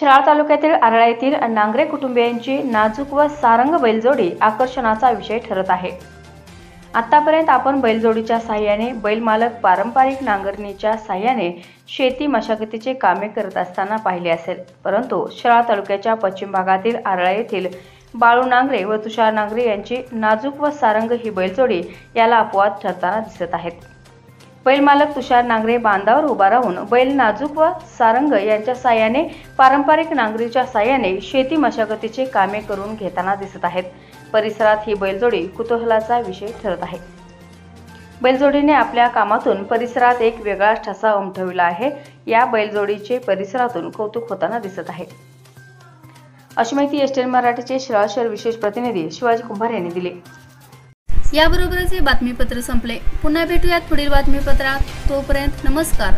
शिराळा तालुक्यातील आरळा येथील नांगरे कुटुंबियांची नाजूक व सारंग बैलजोडी आकर्षणाचा विषय ठरत आहे। आतापर्यंत आपण बैलजोडीच्या साहाय्याने बैलमालक पारंपरिक नांगरणीच्या साहाय्याने शेती मशागतीचे कामे करत असताना पाहिले असेल, परंतु शिराळा तालुक्याच्या पश्चिम भागातील आरळा येथील बाळू नांगरे व तुषार नांगरे यांची नाजूक व सारंग ही बैलजोडी याला अपवाद ठरताना दिसत आहेत। बैलमालक तुषार नांगरे बांधावर उभा राहून बैल नाजूक व सारंग यांच्या साहाय्याने पारंपरिक नांगरीच्या साहाय्याने शेती मशागतीचे कामे करून घेताना दिसत आहेत। परिसरात ही बैलजोडी कुतूहलाचा विषय ठरत आहे। बैलजोडीने आपल्या कामातून परिसरात एक वेगळाच ठसा उमटविला आहे। या बैलजोडीचे परिसरातून कौतुक होताना दिसत आहे, अशी माहिती एसटीएन मराठीचे शिराळा शहर विशेष प्रतिनिधी शिवाजी कुंभार यांनी दिली। याबरोबरच हे बातमीपत्र संपले। पुन्हा भेटूयात पुढील बातमीपत्रात। तोपर्यंत नमस्कार।